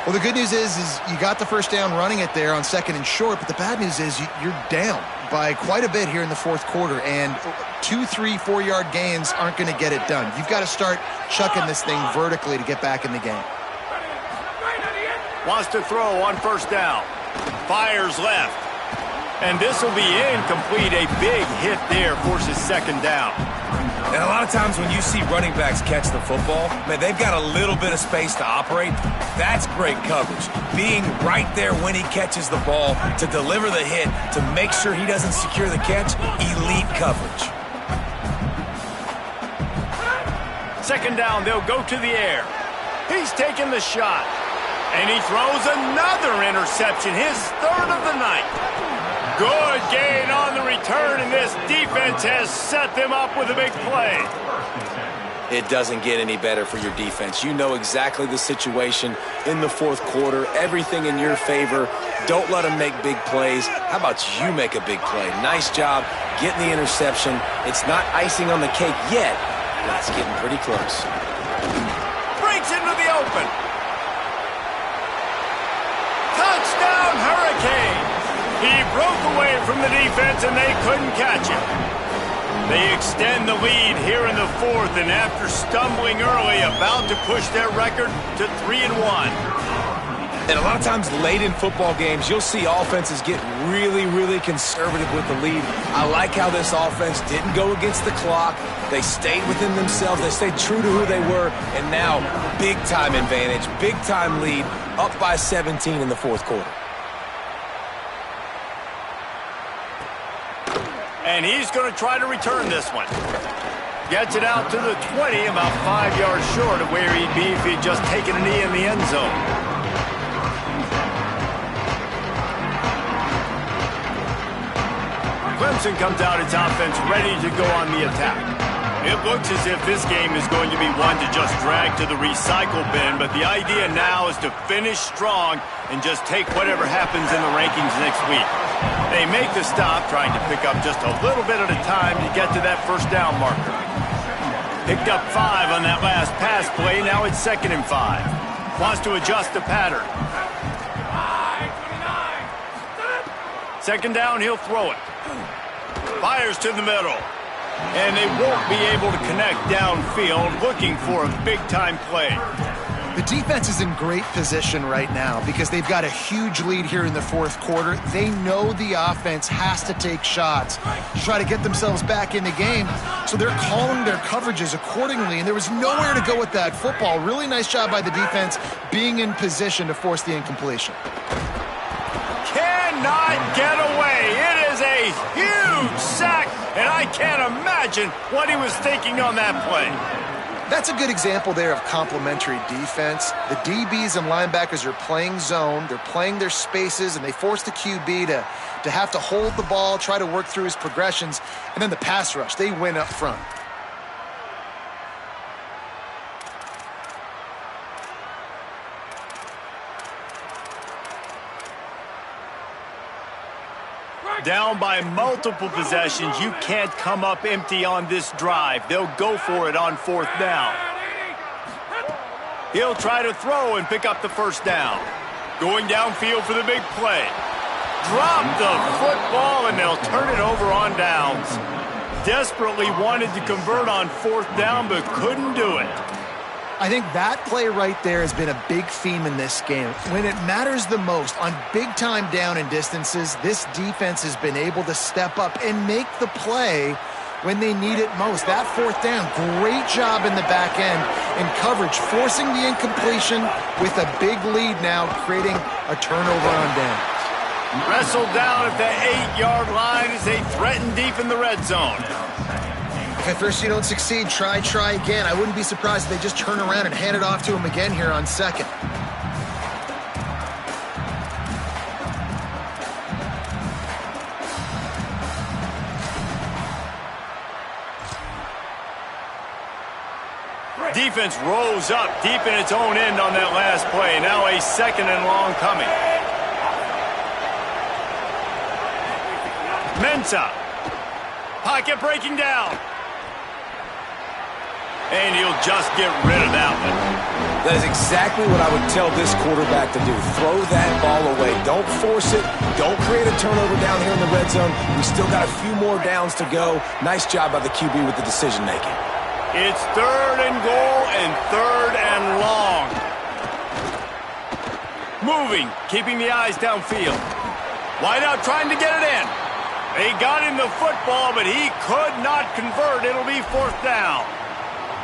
D: Well, the good news is you got the first down running it there on second and short, but the bad news is you're down by quite a bit here in the fourth quarter, and 2, 3, 4-yard gains aren't going to get it done. You've got to start chucking this thing vertically to get back in the game.
A: Wants to throw on first down. Fires left. And this will be incomplete. A big hit there forces second down.
C: And a lot of times when you see running backs catch the football, man, they've got a little bit of space to operate. That's great coverage. Being right there when he catches the ball to deliver the hit, to make sure he doesn't secure the catch, elite coverage.
A: Second down, they'll go to the air. He's taking the shot. And he throws another interception, his third of the night. Good gain on the return, and this defense has set them up with a big play.
C: It doesn't get any better for your defense. You know exactly the situation in the fourth quarter, everything in your favor. Don't let them make big plays. How about you make a big play? Nice job getting the interception. It's not icing on the cake yet, but it's getting pretty close.
A: Breaks into the open. Touchdown, Hurricane. He broke away from the defense, and they couldn't catch him. They extend the lead here in the fourth, and after stumbling early, about to push their record to 3-1.
C: And a lot of times late in football games, you'll see offenses get really, really conservative with the lead. I like how this offense didn't go against the clock. They stayed within themselves. They stayed true to who they were, and now big-time advantage, big-time lead, up by 17 in the fourth quarter.
A: And he's going to try to return this one. Gets it out to the 20, about 5 yards short of where he'd be if he'd just taken a knee in the end zone. Clemson comes out its offense ready to go on the attack. It looks as if this game is going to be one to just drag to the recycle bin, but the idea now is to finish strong and just take whatever happens in the rankings next week. They make the stop, trying to pick up just a little bit at a time to get to that first down marker. Picked up 5 on that last pass play. Now it's 2nd and 5. Wants to adjust the pattern. 2nd down, he'll throw it. Fires to the middle. And they won't be able to connect downfield, looking for a big-time play.
D: The defense is in great position right now because they've got a huge lead here in the 4th quarter. They know the offense has to take shots to try to get themselves back in the game, so they're calling their coverages accordingly, and there was nowhere to go with that football. Really nice job by the defense being in position to force the incompletion.
A: Cannot get away. It is a huge sack, and I can't imagine what he was thinking on that play.
D: That's a good example there of complementary defense. The DBs and linebackers are playing zone, they're playing their spaces, and they force the QB to have to hold the ball, try to work through his progressions, and then the pass rush, they win up front.
A: Down by multiple possessions, you can't come up empty on this drive. They'll go for it on 4th down. He'll try to throw and pick up the first down. Going downfield for the big play. Drop the football, and they'll turn it over on downs. Desperately wanted to convert on 4th down, but couldn't do it.
D: I think that play right there has been a big theme in this game. When it matters the most, on big-time down and distances, this defense has been able to step up and make the play when they need it most. That 4th down, great job in the back end in coverage, forcing the incompletion with a big lead now, creating a turnover on down.
A: Wrestled down at the 8-yard line as they threaten deep in the red zone.
D: At first you don't succeed, try again. I wouldn't be surprised if they just turn around and hand it off to him again here on 2nd.
A: Defense rose up deep in its own end on that last play. Now a 2nd and long coming. Mensah. Pocket breaking down. And he'll just get rid of that one.
C: That is exactly what I would tell this quarterback to do. Throw that ball away. Don't force it. Don't create a turnover down here in the red zone. We still got a few more downs to go. Nice job by the QB with the decision-making.
A: It's 3rd and goal and 3rd and long. Moving, keeping the eyes downfield. Wide out trying to get it in. They got him the football, but he could not convert. It'll be 4th down.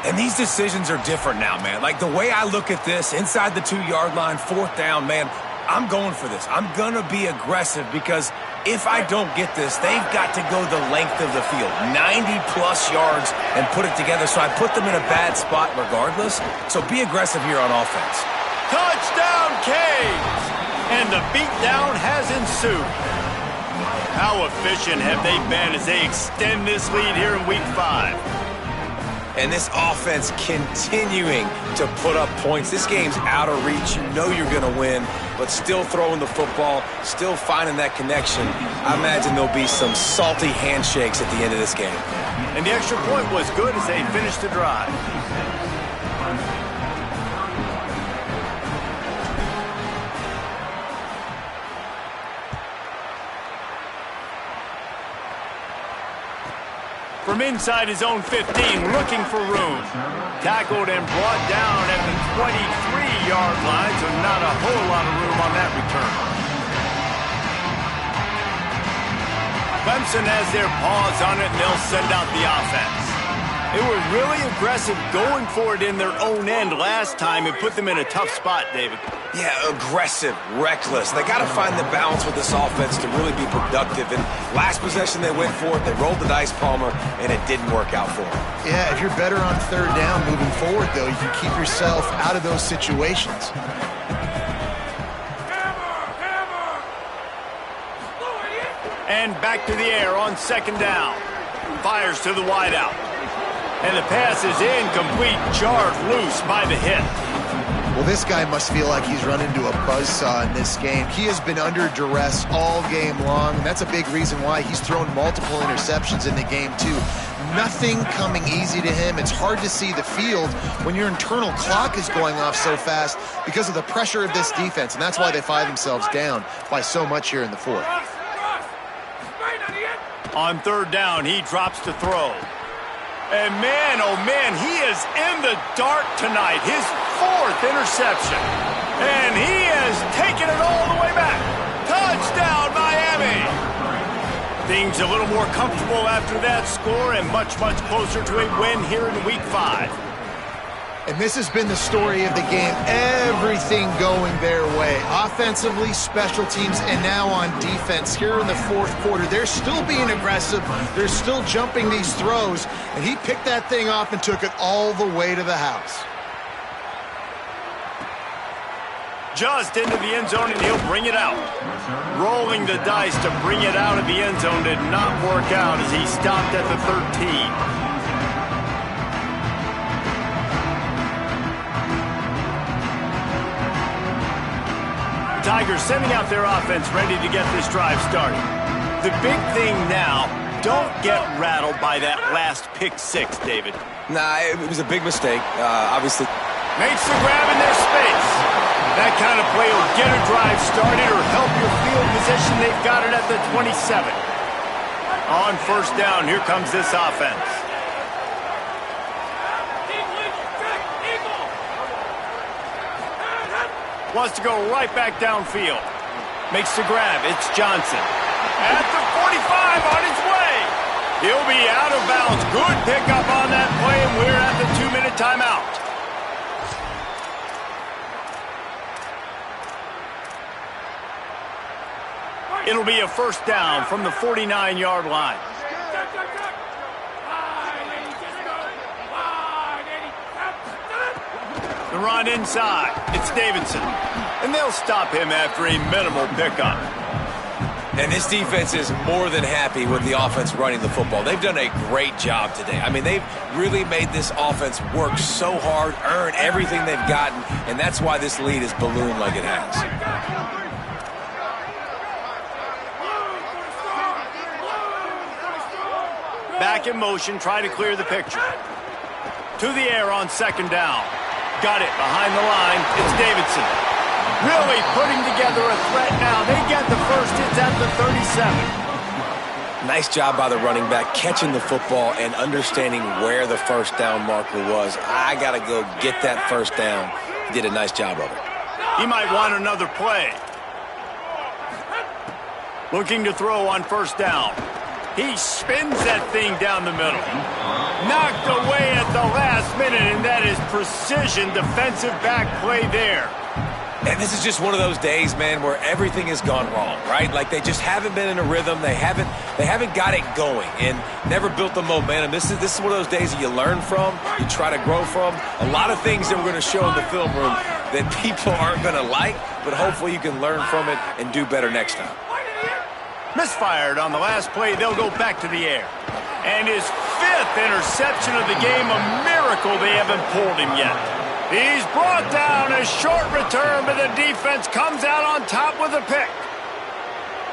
C: And these decisions are different now, man. Like, the way I look at this, inside the 2-yard line, 4th down, man, I'm going for this. I'm going to be aggressive because if I don't get this, they've got to go the length of the field, 90-plus yards, and put it together. So I put them in a bad spot regardless. So be aggressive here on offense.
A: Touchdown, Canes! And the beatdown has ensued. How efficient have they been as they extend this lead here in Week 5?
C: And this offense continuing to put up points. This game's out of reach. You know you're going to win, but still throwing the football, still finding that connection. I imagine there'll be some salty handshakes at the end of this game.
A: And the extra point was good as they finished the drive. From inside his own 15, looking for room. Tackled and brought down at the 23-yard line, so not a whole lot of room on that return. Clemson has their paws on it, and they'll send out the offense. They were really aggressive going for it in their own end last time and put them in a tough spot, David.
C: Yeah, aggressive, reckless. They got to find the balance with this offense to really be productive. And last possession they went for it, they rolled the dice, Palmer, and it didn't work out for them.
D: Yeah, if you're better on third down moving forward, though, you can keep yourself out of those situations.
A: And back to the air on second down. Fires to the wideout. And the pass is incomplete, jarred loose by the hit.
D: Well, this guy must feel like he's run into a buzzsaw in this game. He has been under duress all game long, and that's a big reason why he's thrown multiple interceptions in the game, too. Nothing coming easy to him. It's hard to see the field when your internal clock is going off so fast because of the pressure of this defense, and that's why they find themselves down by so much here in the fourth.
A: On third down, he drops to throw. And man, oh man, he is in the dark tonight. His fourth interception. And he has taken it all the way back. Touchdown, Miami. Things a little more comfortable after that score and much, much closer to a win here in Week 5.
D: And this has been the story of the game. Everything going their way. Offensively, special teams, and now on defense here in the fourth quarter. They're still being aggressive. They're still jumping these throws. And he picked that thing off and took it all the way to the house.
A: Just into the end zone, and he'll bring it out. Rolling the dice to bring it out of the end zone did not work out as he stopped at the 13. Tigers sending out their offense ready to get this drive started. The big thing now, don't get rattled by that last pick six, David.
C: Nah, it was a big mistake, obviously.
A: Makes the grab in their space. That kind of play will get a drive started or help your field position. They've got it at the 27. On first down, here comes this offense. Wants to go right back downfield. Makes the grab. It's Johnson. At the 45 on his way. He'll be out of bounds. Good pickup on that play, and we're at the 2-minute timeout. It'll be a first down from the 49-yard line. The run inside. It's Davidson. And they'll stop him after a minimal pickup.
C: And this defense is more than happy with the offense running the football. They've done a great job today. I mean, they've really made this offense work so hard, earn everything they've gotten, and that's why this lead is ballooned like it has.
A: Back in motion, try to clear the picture. To the air on second down. Got it behind the line. It's Davidson. Really putting together a threat now. They get the first. It's at the 37.
C: Nice job by the running back, catching the football and understanding where the first down marker was. I got to go get that first down. He did a nice job of it.
A: He might want another play. Looking to throw on first down. He spins that thing down the middle. Knocked away at the last minute, and that is precision defensive back play there.
C: And this is just one of those days, man, where everything has gone wrong, right? Like they just haven't been in a rhythm. They haven't got it going and never built the momentum. This is one of those days that you learn from, you try to grow from. A lot of things that we're going to show in the film room that people aren't going to like, but hopefully you can learn from it and do better next time.
A: Misfired on the last play. They'll go back to the air. And his fifth interception of the game, a miracle they haven't pulled him yet. He's brought down, a short return, but the defense comes out on top with a pick.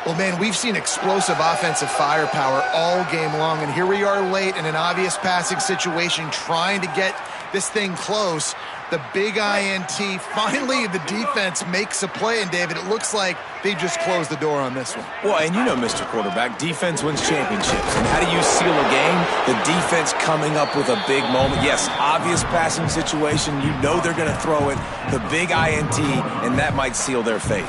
D: Well, man, we've seen explosive offensive firepower all game long, and here we are late in an obvious passing situation trying to get this thing close. The big INT, finally the defense makes a play, and David, it looks like they just closed the door on this one.
C: Well, and you know, Mr. Quarterback, defense wins championships. And how do you seal a game? The defense coming up with a big moment. Yes, obvious passing situation. You know they're going to throw it. The big INT, and that might seal their fate.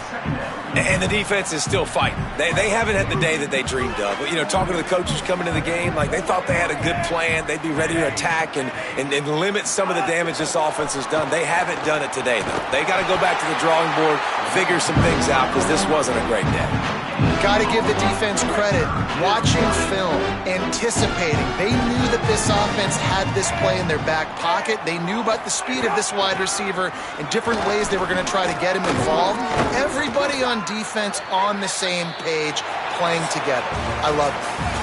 C: And the defense is still fighting. They haven't had the day that they dreamed of. But, talking to the coaches coming into the game, like they thought they had a good plan. They'd be ready to attack and limit some of the damage this offense has done. They haven't done it today, though. They got to go back to the drawing board, figure some things out, because this wasn't a great day.
D: Got to give the defense credit. Watching film, anticipating. They knew that this offense had this play in their back pocket. They knew about the speed of this wide receiver and different ways they were going to try to get him involved. Everybody on defense on the same page, playing together. I love it.